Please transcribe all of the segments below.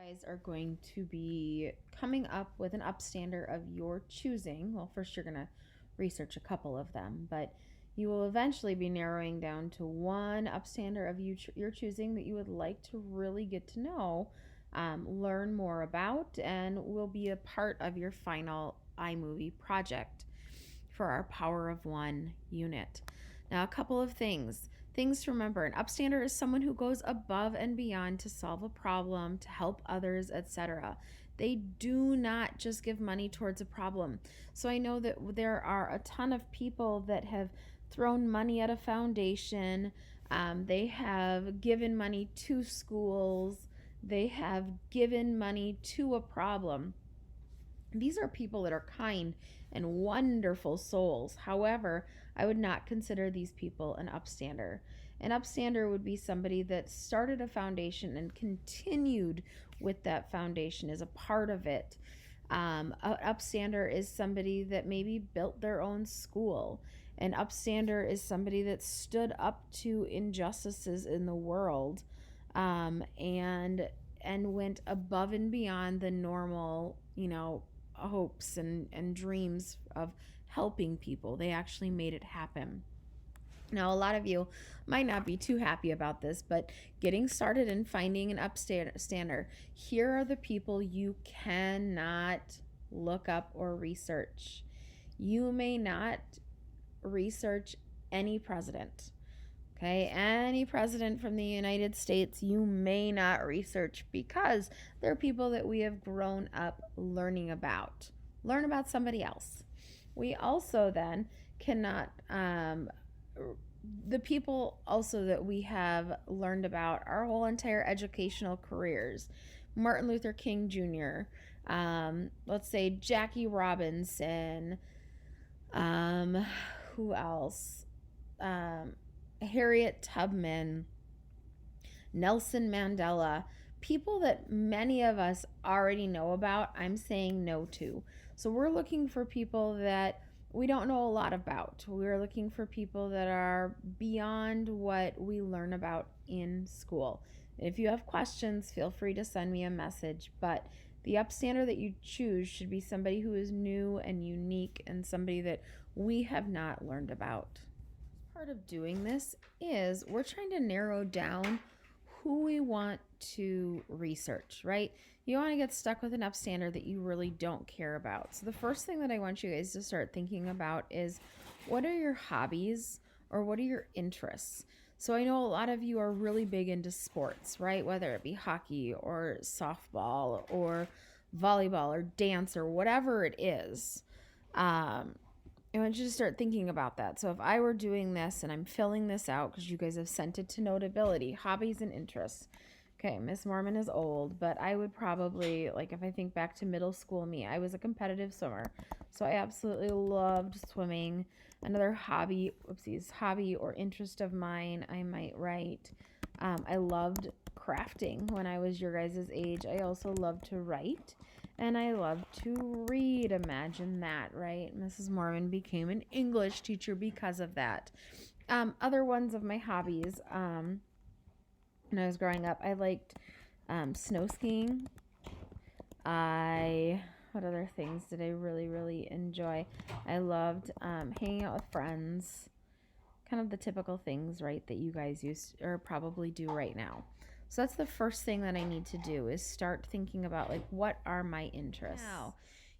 Guys are going to be coming up with an upstander of your choosing. Well, first you're going to research a couple of them, but you will eventually be narrowing down to one upstander of your choosing that you would like to really get to know, learn more about, and will be a part of your final iMovie project for our Power of One unit. Now, a couple of things to remember. An upstander is someone who goes above and beyond to solve a problem, to help others, etc. They do not just give money towards a problem. So I know that there are a ton of people that have thrown money at a foundation. They have given money to schools. They have given money to a problem. These are people that are kind and wonderful souls. However, I would not consider these people an upstander. An upstander would be somebody that started a foundation and continued with that foundation as a part of it. An upstander is somebody that maybe built their own school. An upstander is somebody that stood up to injustices in the world, and went above and beyond the normal, hopes and dreams of helping people. They actually made it happen. Now, a lot of you might not be too happy about this, but getting started and finding an upstander, here are the people you cannot look up or research. You may not research any president. Okay, any president from the United States, you may not research because they're people that we have grown up learning about. Learn about somebody else. We also then cannot, the people also that we have learned about our whole entire educational careers. Martin Luther King Jr., let's say Jackie Robinson, who else? Harriet Tubman, Nelson Mandela, people that many of us already know about, I'm saying no to. So we're looking for people that we don't know a lot about. We're looking for people that are beyond what we learn about in school. If you have questions, feel free to send me a message, but the upstander that you choose should be somebody who is new and unique and somebody that we have not learned about. Part of doing this is we're trying to narrow down who we want to research, right? You want to get stuck with an upstander that you really don't care about. So the first thing that I want you guys to start thinking about is, what are your hobbies or what are your interests? So I know a lot of you are really big into sports, right? Whether it be hockey or softball or volleyball or dance or whatever it is. I want you to start thinking about that. So if I were doing this and I'm filling this out because you guys have sent it to Notability, hobbies and interests. Okay, Miss Mormon is old, but I would probably, like, if I think back to middle school me, I was a competitive swimmer. So I absolutely loved swimming. Another hobby or interest of mine, I might write. I loved crafting when I was your guys' age. I also loved to write. And I love to read. Imagine that, right? Mrs. Mormon became an English teacher because of that. Other ones of my hobbies, when I was growing up, I liked snow skiing. What other things did I really, really enjoy? I loved hanging out with friends. Kind of the typical things, right, that you guys used or probably do right now. So that's the first thing that I need to do is start thinking about, like, what are my interests? Now,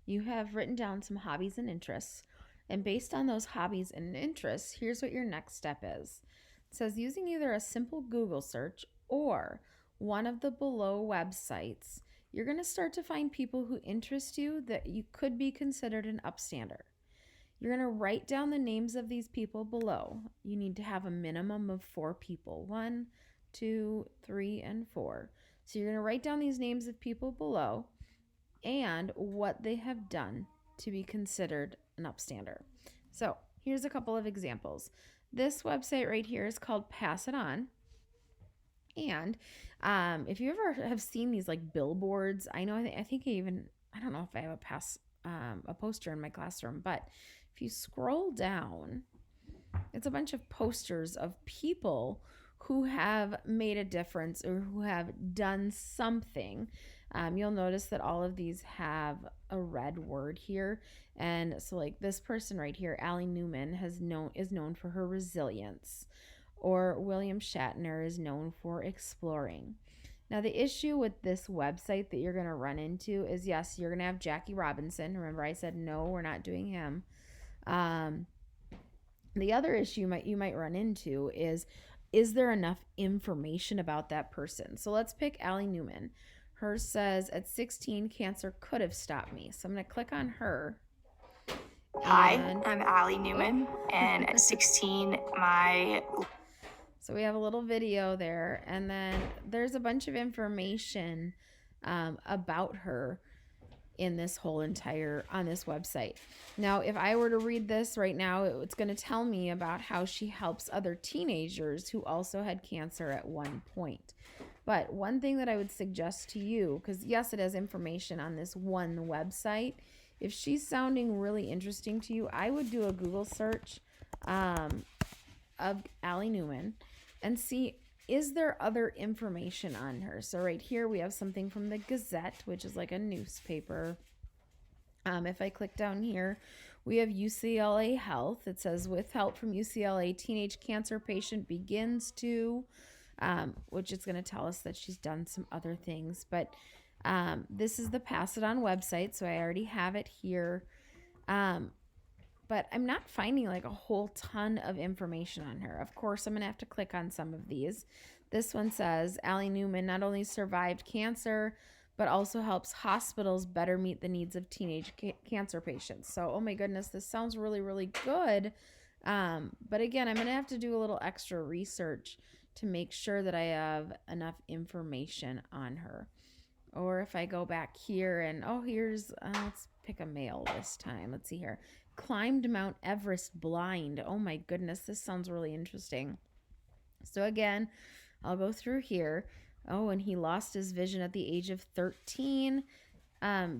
you have written down some hobbies and interests. And based on those hobbies and interests, here's what your next step is. It says using either a simple Google search or one of the below websites, you're going to start to find people who interest you that you could be considered an upstander. You're going to write down the names of these people below. You need to have a minimum of 4 people. 1, 2, 3, and 4. So you're going to write down these names of people below and what they have done to be considered an upstander. So here's a couple of examples. This website right here is called Pass It On. And if you ever have seen these like billboards, I know, I think I don't know if I have a poster in my classroom, but if you scroll down, it's a bunch of posters of people who have made a difference or who have done something You'll notice that all of these have a red word here. And so like this person right here, Allie Newman, is known for her resilience, or William Shatner is known for exploring. Now, the issue with this website that you're going to run into is, yes, you're going to have Jackie Robinson. Remember, I said, no, we're not doing him. The other issue you might run into is there enough information about that person? So let's pick Allie Newman. Hers says, at 16, cancer could have stopped me. So I'm going to click on her. Hi, I'm Allie Newman, and at 16, So we have a little video there, and then there's a bunch of information about her in this whole on this website. Now, if I were to read this right now, it's going to tell me about how she helps other teenagers who also had cancer at one point. But one thing that I would suggest to you, because yes, it has information on this one website. If she's sounding really interesting to you, I would do a Google search of Allie Newman and see, is there other information on her? So right here we have something from the Gazette, which is like a newspaper. If I click down here, we have UCLA Health. It says, with help from UCLA, teenage cancer patient begins to, which is going to tell us that she's done some other things. But this is the Pass It On website, so I already have it here. But I'm not finding like a whole ton of information on her. Of course, I'm going to have to click on some of these. This one says, Allie Newman not only survived cancer, but also helps hospitals better meet the needs of teenage cancer patients. So, oh my goodness, this sounds really, really good. But again, I'm going to have to do a little extra research to make sure that I have enough information on her. Or if I go back here and, here's, let's pick a male this time. Let's see here. Climbed Mount Everest blind. Oh my goodness, this sounds really interesting. So again, I'll go through here. Oh, and he lost his vision at the age of 13.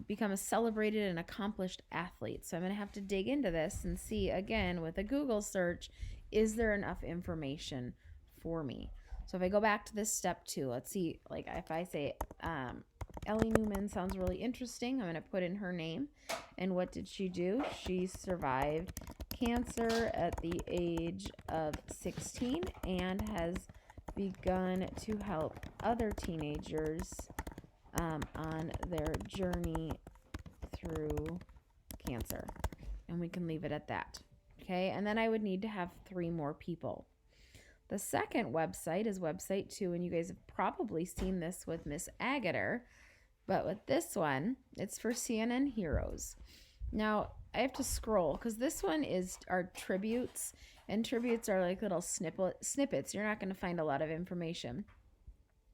Become a celebrated and accomplished athlete. So I'm going to have to dig into this and see, again, with a Google search, is there enough information for me? So if I go back to this step 2, let's see, like if I say Allie Newman sounds really interesting, I'm going to put in her name. And what did she do? She survived cancer at the age of 16 and has begun to help other teenagers on their journey through cancer. And we can leave it at that. Okay, and then I would need to have 3 more people. The second website is website 2, and you guys have probably seen this with Miss Agater, but with this one, it's for CNN Heroes. Now, I have to scroll because this one are tributes, and tributes are like little snippets. You're not going to find a lot of information,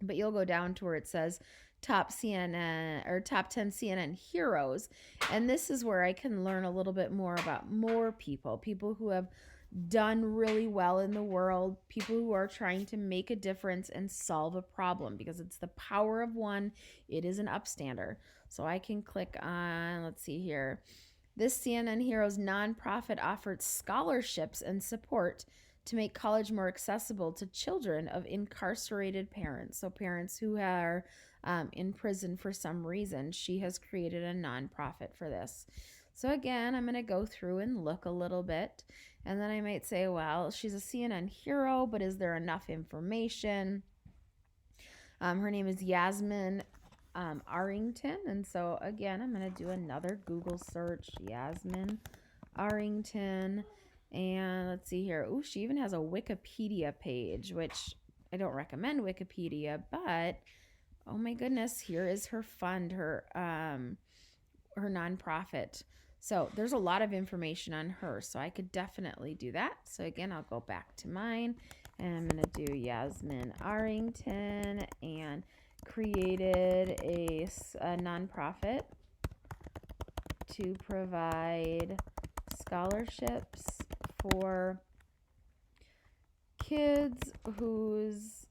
but you'll go down to where it says top 10 CNN heroes, and this is where I can learn a little bit more about more people who have done really well in the world, people who are trying to make a difference and solve a problem, because it's the power of one. It is an upstander. So I can click on, let's see here. This CNN Heroes nonprofit offered scholarships and support to make college more accessible to children of incarcerated parents. So parents who are in prison for some reason. She has created a nonprofit for this. So again, I'm going to go through and look a little bit. And then I might say, well, she's a CNN hero, but is there enough information? Her name is Yasmin Arrington. And so again, I'm going to do another Google search, Yasmin Arrington. And let's see here. Oh, she even has a Wikipedia page, which I don't recommend Wikipedia, but oh my goodness, here is her fund, her nonprofit. So there's a lot of information on her, so I could definitely do that. So again, I'll go back to mine, and I'm going to do Yasmin Arrington, and created a nonprofit to provide scholarships for kids whose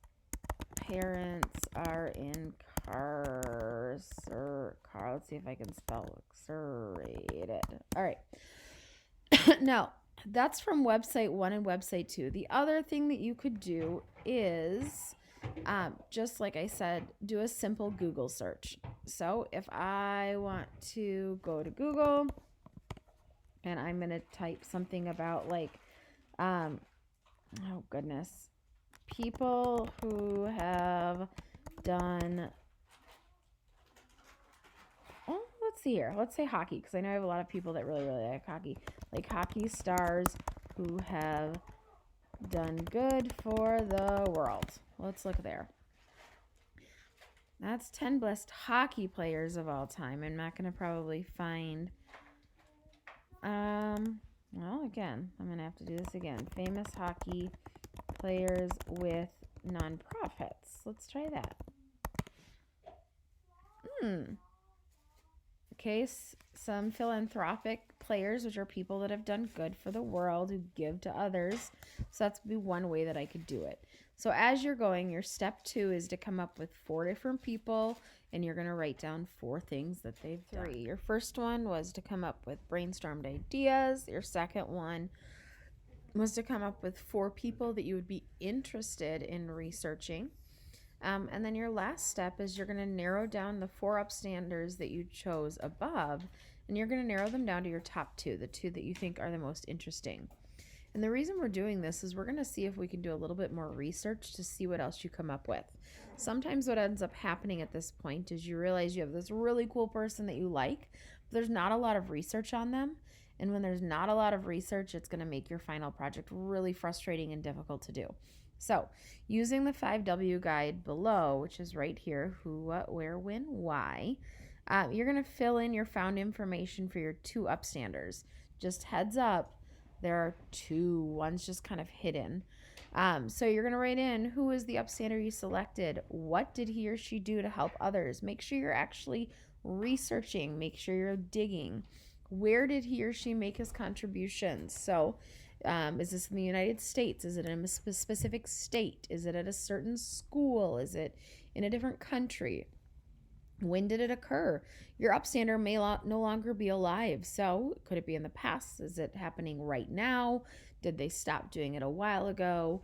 parents are let's see if I can spell incarcerated. All right. Now, that's from website 1 and website 2. The other thing that you could do is just like I said, do a simple Google search. So if I want to go to Google and I'm going to type something about like, oh goodness, people who have done, oh, let's see here. Let's say hockey, because I know I have a lot of people that really, really like hockey. Like hockey stars who have done good for the world. Let's look there. That's 10 best hockey players of all time. I'm not going to probably find, well, again, I'm going to have to do this again. Famous hockey players with nonprofits. Let's try that. Okay, some philanthropic players, which are people that have done good for the world, who give to others. So that's be one way that I could do it. So as you're going, your step 2 is to come up with 4 different people, and you're going to write down 4 things that they've done. Your first one was to come up with brainstormed ideas. Your second one was to come up with 4 people that you would be interested in researching. And then your last step is you're going to narrow down the 4 upstanders that you chose above, and you're going to narrow them down to your top 2, the 2 that you think are the most interesting. And the reason we're doing this is we're going to see if we can do a little bit more research to see what else you come up with. Sometimes what ends up happening at this point is you realize you have this really cool person that you like, but there's not a lot of research on them. And when there's not a lot of research, it's going to make your final project really frustrating and difficult to do. So using the 5W guide below, which is right here, who, what, where, when, why, you're going to fill in your found information for your 2 upstanders. Just heads up, there are 2. One's just kind of hidden. So you're going to write in, who is the upstander you selected? What did he or she do to help others? Make sure you're actually researching. Make sure you're digging. Where did he or she make his contributions? So is this in the United States? Is it in a specific state? Is it at a certain school? Is it in a different country? When did it occur? Your upstander may no longer be alive. So could it be in the past? Is it happening right now? Did they stop doing it a while ago?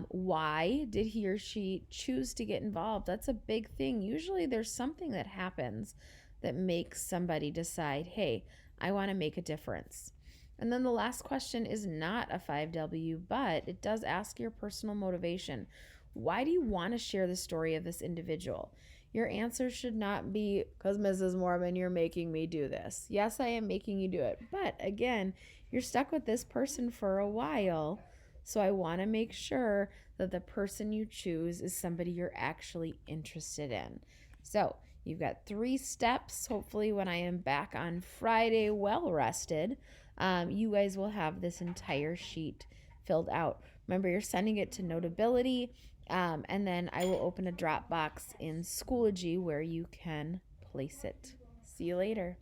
Why did he or she choose to get involved? That's a big thing. Usually there's something that happens that makes somebody decide, hey, I want to make a difference. And then the last question is not a 5W, but it does ask your personal motivation. Why do you want to share the story of this individual? Your answer should not be, because Mrs. Mormon, you're making me do this. Yes, I am making you do it. But again, you're stuck with this person for a while. So I want to make sure that the person you choose is somebody you're actually interested in. So you've got 3 steps. Hopefully when I am back on Friday, well rested, you guys will have this entire sheet filled out. Remember, you're sending it to Notability, and then I will open a Dropbox in Schoology where you can place it. See you later.